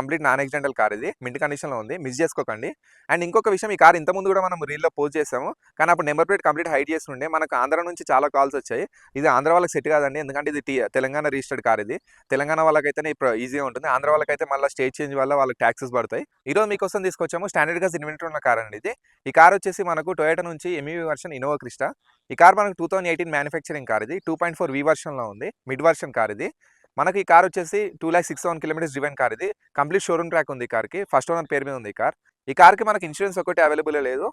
Complete non accidental car ఇది. Mint కండిషన్‌లో ఉంది. మిస్ చేసుకోకండి. అండ్ ఇంకొక విషయం, ఈ కార్ ఇంతకుముందు కూడా మనం రీల్‌లో పోస్ట్ చేసాము. కానీ అప్పుడు నంబర్ ప్లేట్ కంప్లీట్ హైడ్ చేసి ఉండే. మనకు ఆంధ్ర నుంచి చాలా కాల్స్ వచ్చాయి. ఇది ఆంధ్ర వాళ్ళకి సెట్ కాదండి. ఎందుకంటే ఇది తెలంగాణ రిజిస్టర్డ్ కార్ ఇది. తెలంగాణ వాళ్ళకైతేనే ఈజీగా ఉంటుంది. ఆంధ్ర వాళ్ళకైతే మళ్ళీ స్టేట్ చేంజ్ వల్ల వాళ్ళకి టాక్సెస్ పడతాయి. ఈరోజు మీకోసం తీసుకొచ్చాము స్టాండర్డ్‌గా ఇన్వెంటర్ ఉన్న కార్ అండి ఇది. ఈ కార్ వచ్చేసి మనకు టొయోటా నుంచి ఎంఈవీ వెర్షన్ ఇన్నోవా క్రిస్టా. ఈ కార్ మనకు 2018 మ్యానుఫ్యాక్చరింగ్ కార్ ఇది. 2.4 వి వెర్షన్‌లో ఉంది. మిడ్ వెర్షన్ కార్ ఇది. మనకి ఈ కార్ వచ్చేసి 2,67,000 కిలోమీటర్స్ డ్రివెన్ కార్ ఇది. కంప్లీట్ షోరూమ్ ట్రాక్ ఉంది ఈ కార్‌కి. ఫస్ట్ ఓనర్ పేరు మీద ఉంది ఈ కార్. ఈ కార్‌కి మనకి ఇన్సూరెన్స్ ఒకటి అవైలబుల్ లేదు.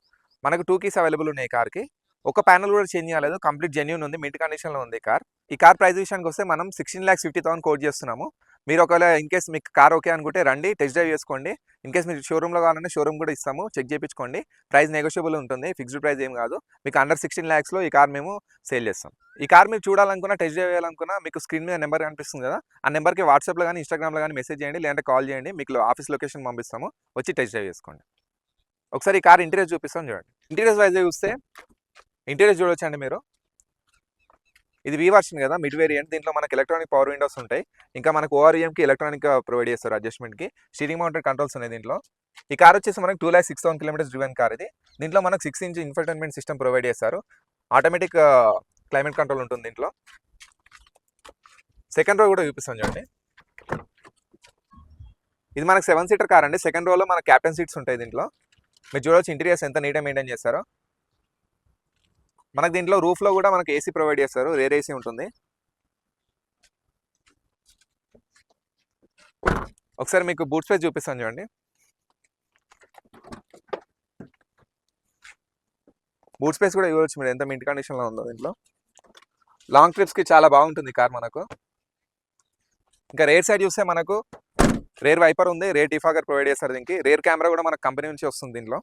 మనకు 2 కీస్ అవైలబుల్ ఉన్నాయి ఈ కార్‌కి. ఒక ప్యానెల్ కూడా చేంజ్ చేయలేదు. కంప్లీట్ జెన్యూన్ ఉంది. మింట్ కండిషన్‌లో ఉంది ఈ కార్. ఈ కార్ ప్రైస్ విషయానికి వస్తే మనం 16,50,000 కోట్ చేస్తున్నాము. మీరు ఒకవేళ ఇన్‌కేస్ మీకు కార్ ఓకే అనుకుంటే రండి, టెస్ట్ డ్రైవ్ చేసుకోండి. ఇన్‌కేస్ మీరు షోరూమ్‌లో కావాలంటే షోరూమ్ కూడా ఇస్తాము. చెక్ చేయించుకోండి. ప్రైస్ నెగోషియబుల్ ఉంటుంది. ఫిక్స్డ్ ప్రైస్ ఏం కాదు. మీకు అండర్ 16 lakhsలో ఈ కార్ మేము సేల్ చేస్తాం. ఈ కార్ మీరు చూడాలనుకున్నా, టెస్ట్ డ్రైవ్ చేయాలనుకున్నా మీకు స్క్రీన్ మీద నెంబర్ కనిపిస్తుంది కదా, ఆ నెంబర్‌కి వాట్సాప్‌లో గానీ, ఇన్‌స్టాగ్రామ్‌లో గానీ మెసేజ్ చేయండి. లేదంటే కాల్ చేయండి. మీకు ఆఫీస్ లొకేషన్ పంపిస్తాము. వచ్చి టెస్ట్ డ్రైవ్ చేసుకోండి. ఒకసారి ఈ కార్ ఇంటీరియర్ చూపిస్తాను చూడండి. ఇంటీరియర్స్ వైజ్ చూస్తే ఇంటీరియర్ చూడొచ్చండి మీరు. ఇది వి వెర్షన్ కదా, మిడ్ వేరియంట్. దీంట్లో మనకి ఎలక్ట్రానిక్ పవర్ విండోస్ ఉంటాయి. ఇంకా మనకు ఓఆర్ఈఎంకి ఎలక్ట్రానిక్ ప్రొవైడ్ చేస్తారు అడ్జస్ట్మెంట్‌కి. స్టీరింగ్ మౌంటెడ్ కంట్రోల్స్ ఉన్నాయి దీంట్లో. ఈ కార్ వచ్చేసి మనకు 2,06,000 కిలోమీటర్స్ డ్రివెన్ కార్ ఇది. దీంట్లో మనకు 6 ఇంచ్ ఇన్ఫర్టైన్మెంట్ సిస్టమ్ ప్రొవైడ్ చేస్తారు. ఆటోమేటిక్ క్లైమేట్ కంట్రోల్ ఉంటుంది దీంట్లో. సెకండ్ రో కూడా చూపిస్తాను చూడండి. ఇది మనకు 7 సీటర్ కార్ అండి. సెకండ్ రోలో మనకు క్యాప్టెన్ సీట్స్ ఉంటాయి దీంట్లో. మీరు చూడొచ్చు ఇంటీరియర్స్ ఎంత నీట్‌గా మెయింటైన్ చేస్తారో. మనకు దీంట్లో రూఫ్‌లో కూడా మనకు ఏసీ ప్రొవైడ్ చేస్తారు. రేర్ ఏసీ ఉంటుంది. ఒకసారి మీకు బూట్ స్పేస్ చూపిస్తాను చూడండి. బూట్ స్పేస్ కూడా చూడొచ్చు మీరు ఎంత మింట్ కండిషన్‌లో ఉందో దీంట్లో. లాంగ్ ట్రిప్స్‌కి చాలా బాగుంటుంది ఈ కార్ మనకు. ఇంకా రేర్ సైడ్ చూస్తే మనకు రేర్ వైపర్ ఉంది. రేర్ డిఫాగర్ ప్రొవైడ్ చేస్తారు దీనికి. రేర్ కెమెరా కూడా మనకు కంపెనీ నుంచి వస్తుంది దీంట్లో.